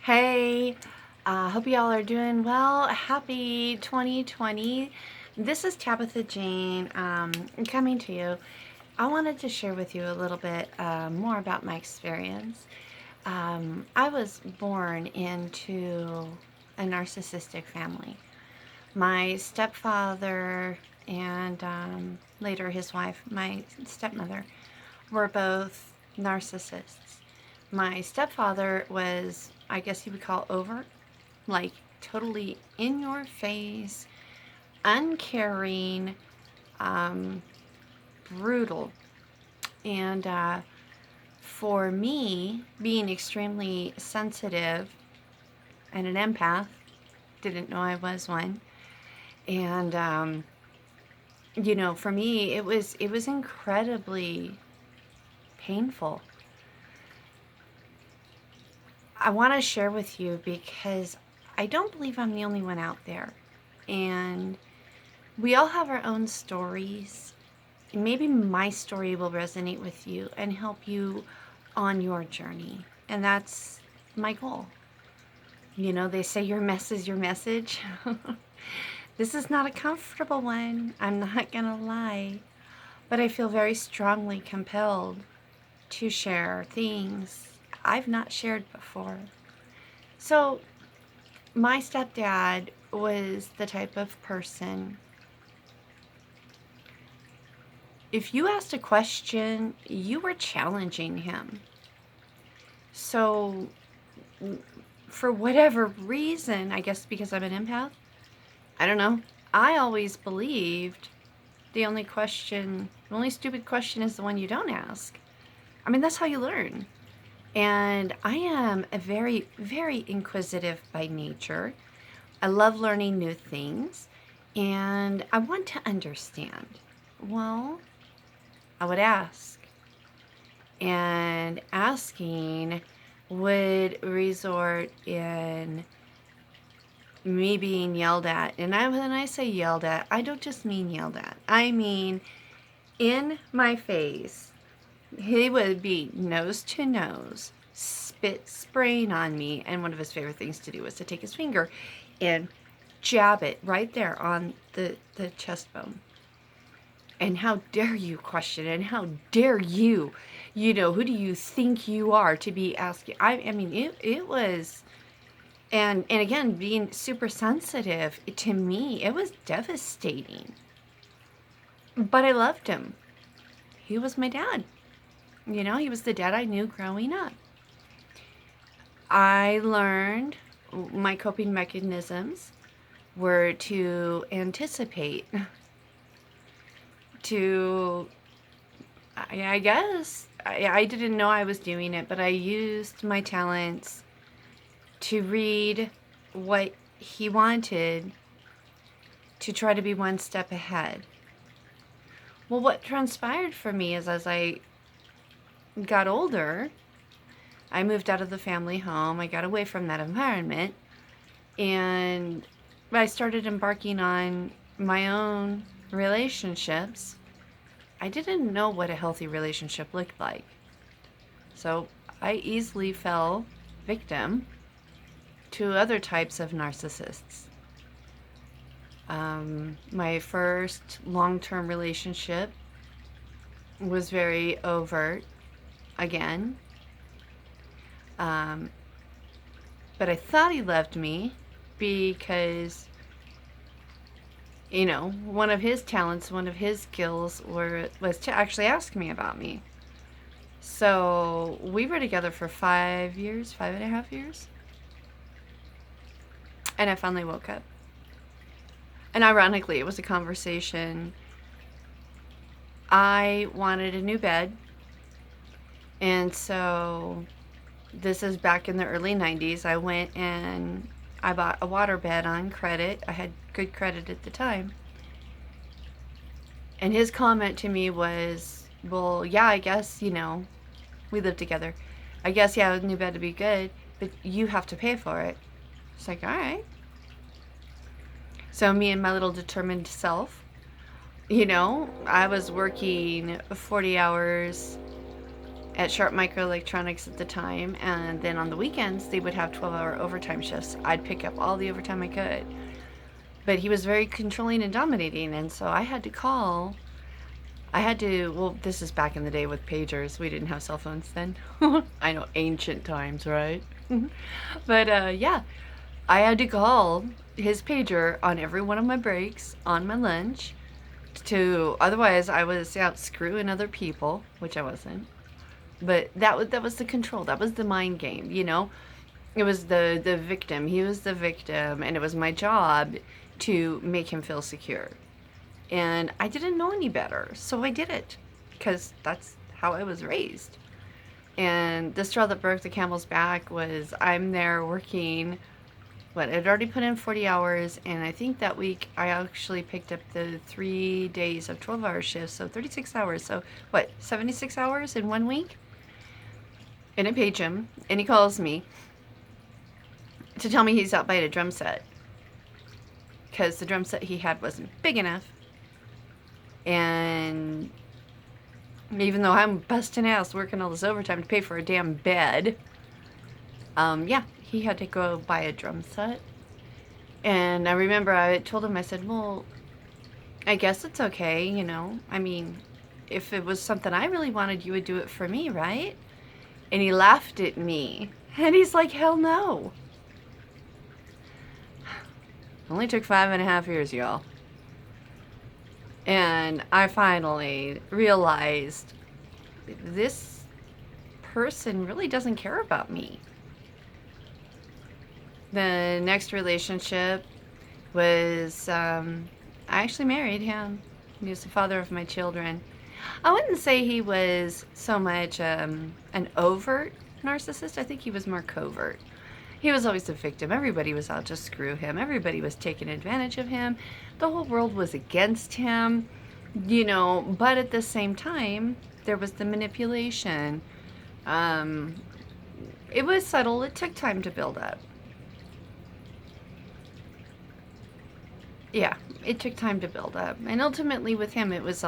Hey, hope y'all are doing well. Happy 2020. This is Tabitha Jane coming to you. I wanted to share with you a little bit more about my experience. I was born into a narcissistic family. My stepfather and later his wife, my stepmother, were both narcissists. My stepfather was, I guess you would call overt, like totally in your face, uncaring, um, brutal. And for me, being extremely sensitive and an empath, didn't know I was one. And for me, it was incredibly painful. I want to share with you because I don't believe I'm the only one out there. And we all have our own stories. Maybe my story will resonate with you and help you on your journey. And that's my goal. They say your mess is your message. This is not a comfortable one. I'm not going to lie. But I feel very strongly compelled to share things I've not shared before. So, my stepdad was the type of person, if you asked a question, you were challenging him. So, for whatever reason, I guess because I'm an empath, I don't know, I always believed the only stupid question is the one you don't ask. I mean, that's how you learn. And I am a very, very inquisitive by nature. I love learning new things, and I want to understand. Well, I would ask. And asking would resort in me being yelled at. And when I say yelled at, I don't just mean yelled at. I mean in my face. He would be nose to nose, spit spraying on me, and one of his favorite things to do was to take his finger and jab it right there on the chest bone. And how dare you question, and how dare you, who do you think you are to be asking? I mean, it was, and again, being super sensitive, to me, it was devastating. But I loved him. He was my dad. He was the dad I knew growing up. I learned my coping mechanisms were to anticipate, I guess, I didn't know I was doing it, but I used my talents to read what he wanted to try to be one step ahead. Well, what transpired for me is as I got older, I moved out of the family home. I got away from that environment, and I started embarking on my own relationships. I didn't know what a healthy relationship looked like. So I easily fell victim to other types of narcissists. My first long-term relationship was very overt again. But I thought he loved me because, one of his talents, one of his skills was to actually ask me about me. So we were together for 5.5 years. And I finally woke up. And ironically, it was a conversation. I wanted a new bed. And so this is back in the early 90s. I went and I bought a water bed on credit. I had good credit at the time. And his comment to me was, well, yeah, I guess, we live together. I guess, yeah, a new bed to be good, but you have to pay for it. It's like, all right. So me and my little determined self, I was working 40 hours at Sharp Microelectronics at the time, and then on the weekends they would have 12-hour overtime shifts. I'd pick up all the overtime I could. But he was very controlling and dominating, and so I had to call. Well, this is back in the day with pagers. We didn't have cell phones then. I know, ancient times, right? But yeah, I had to call his pager on every one of my breaks, on my lunch, otherwise I was out screwing other people, which I wasn't. But that was the control. That was the mind game, you know? It was the victim. He was the victim, and it was my job to make him feel secure. And I didn't know any better, so I did it because that's how I was raised. And the straw that broke the camel's back was I'm there working. I'd already put in 40 hours, and I think that week I actually picked up the 3 days of 12-hour shifts, so 36 hours. So 76 hours in 1 week? And I page him, and he calls me to tell me he's out by a drum set because the drum set he had wasn't big enough. And even though I'm busting ass working all this overtime to pay for a damn bed, yeah, he had to go buy a drum set. And I remember I told him, I said, well, I guess it's okay, you know. I mean, if it was something I really wanted, you would do it for me, right? And he laughed at me. And he's like, hell no. Only took 5.5 years, y'all. And I finally realized this person really doesn't care about me. The next relationship was, I actually married him. He was the father of my children. I wouldn't say he was so much an overt narcissist. I think he was more covert. He was always the victim. Everybody was out to screw him. Everybody was taking advantage of him. The whole world was against him, you know, but at the same time, there was the manipulation. It was subtle. It took time to build up. Yeah, it took time to build up. And ultimately with him, it was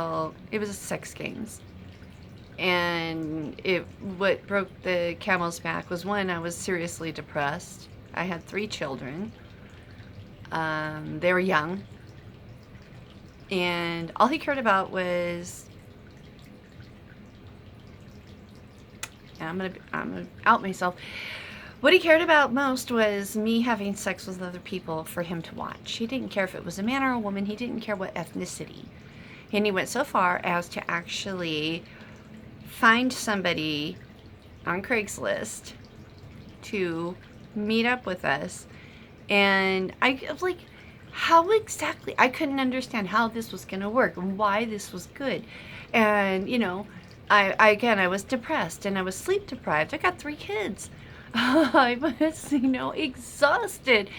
sex games. And what broke the camel's back was, one, I was seriously depressed. I had 3 children. They were young. And all he cared about was, and I'm gonna out myself. What he cared about most was me having sex with other people for him to watch. He didn't care if it was a man or a woman. He didn't care what ethnicity. And he went so far as to actually find somebody on Craigslist to meet up with us. And I was like, how exactly? I couldn't understand how this was going to work and why this was good. And, you know, I was depressed and I was sleep deprived. I got 3 kids. I was, you know, exhausted.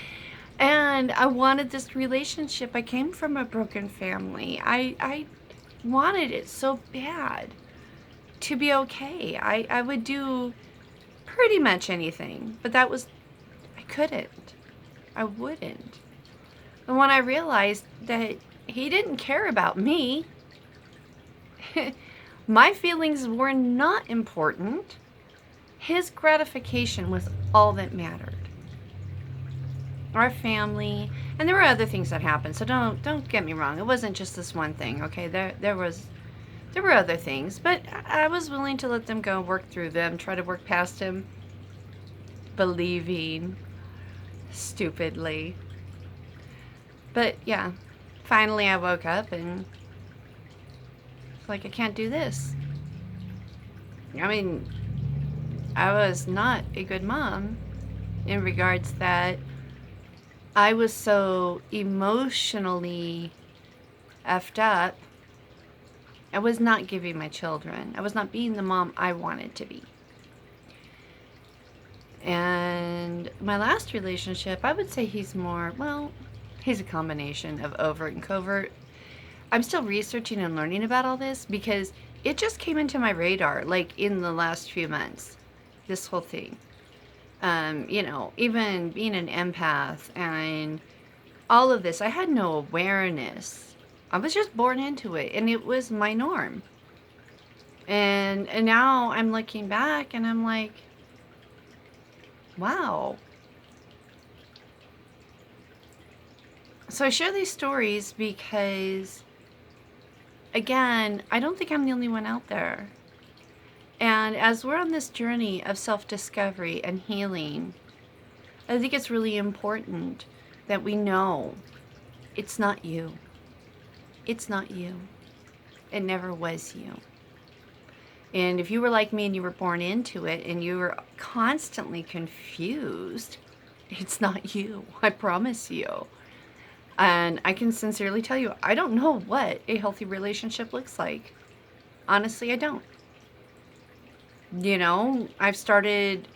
And I wanted this relationship. I came from a broken family. I wanted it so bad to be okay. I would do pretty much anything, but I couldn't. I wouldn't. And when I realized that he didn't care about me, my feelings were not important. His gratification was all that mattered. Our family, and there were other things that happened, so don't get me wrong. It wasn't just this one thing, okay? There were other things, but I was willing to let them go, work through them, try to work past him, believing stupidly. But yeah, finally I woke up and it's like, I can't do this. I mean, I was not a good mom in regards that I was so emotionally effed up. I was not giving my children. I was not being the mom I wanted to be. And my last relationship, I would say he's a combination of overt and covert. I'm still researching and learning about all this because it just came into my radar, like in the last few months, this whole thing. You know, even being an empath and all of this, I had no awareness. I was just born into it, and it was my norm. And now I'm looking back and I'm like, wow. So I share these stories because, again, I don't think I'm the only one out there. And as we're on this journey of self-discovery and healing, I think it's really important that we know it's not you. It's not you. It never was you. And if you were like me and you were born into it and you were constantly confused, it's not you. I promise you. And I can sincerely tell you, I don't know what a healthy relationship looks like. Honestly, I don't. You know, I've started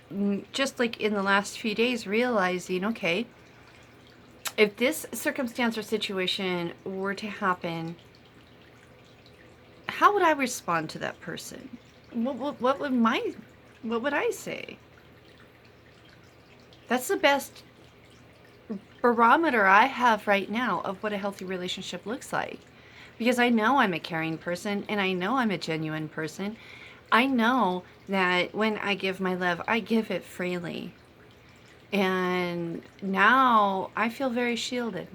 just like in the last few days realizing, okay, if this circumstance or situation were to happen, how would I respond to that person? What would I say? That's the best barometer I have right now of what a healthy relationship looks like. Because I know I'm a caring person and I know I'm a genuine person. I know that when I give my love, I give it freely. And now I feel very shielded.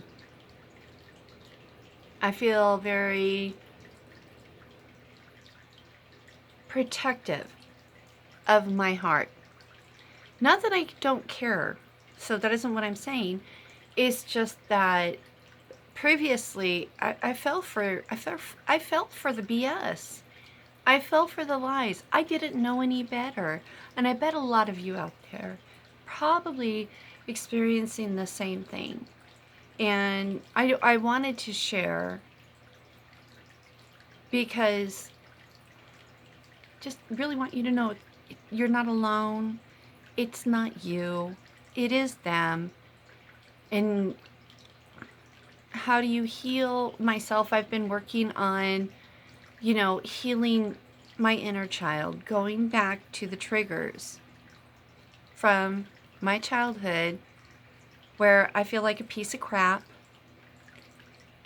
I feel very protective of my heart. Not that I don't care. So that isn't what I'm saying. It's just that previously I fell for the BS. I fell for the lies. I didn't know any better. And I bet a lot of you out there probably experiencing the same thing. And I wanted to share because just really want you to know you're not alone. It's not you. It is them. And how do you heal myself? I've been working on, healing my inner child, going back to the triggers from my childhood where I feel like a piece of crap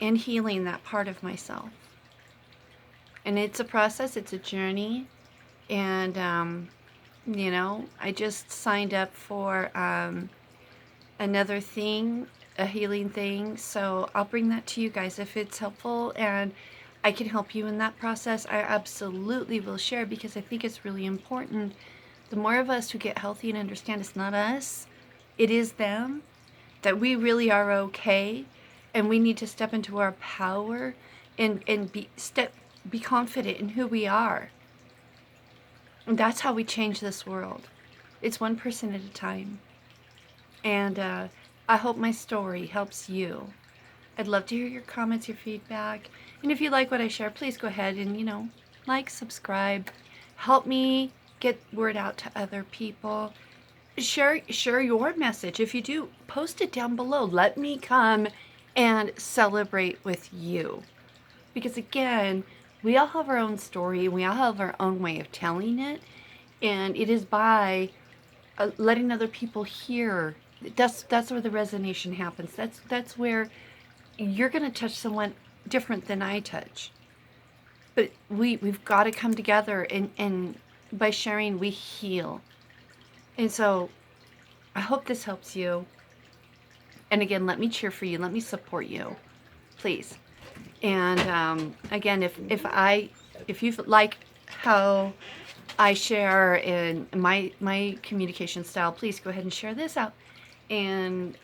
and healing that part of myself. And it's a process, it's a journey. And, I just signed up for another thing, a healing thing. So I'll bring that to you guys if it's helpful and I can help you in that process. I absolutely will share because I think it's really important. The more of us who get healthy and understand it's not us, it is them, that we really are okay and we need to step into our power and be confident in who we are. And that's how we change this world. It's one person at a time. And I hope my story helps you. I'd love to hear your comments, your feedback. And if you like what I share, please go ahead and, like, subscribe. Help me get word out to other people. Share your message. If you do, post it down below. Let me come and celebrate with you. Because again, we all have our own story. We all have our own way of telling it. And it is by letting other people hear. That's where the resonation happens. That's where you're going to touch someone different than I touch. But we've got to come together and by sharing, we heal. And so I hope this helps you. And again, let me cheer for you. Let me support you. Please. And again, if you like how I share in my communication style, please go ahead and share this out. And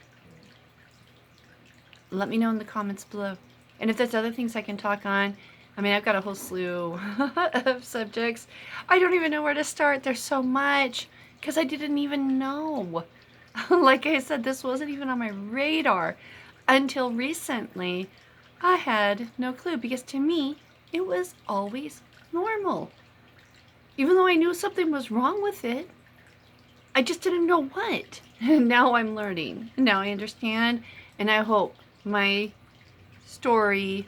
let me know in the comments below. And if there's other things I can talk on, I mean, I've got a whole slew of subjects. I don't even know where to start. There's so much because I didn't even know. Like I said, this wasn't even on my radar until recently. I had no clue because to me, it was always normal. Even though I knew something was wrong with it, I just didn't know what. Now I'm learning. Now I understand, and I hope my story,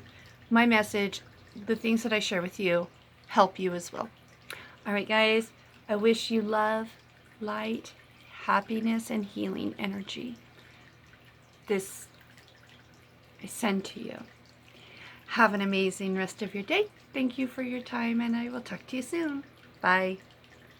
my message, the things that I share with you help you as well. All right, guys, I wish you love, light, happiness, and healing energy. This I send to you. Have an amazing rest of your day. Thank you for your time, and I will talk to you soon. Bye.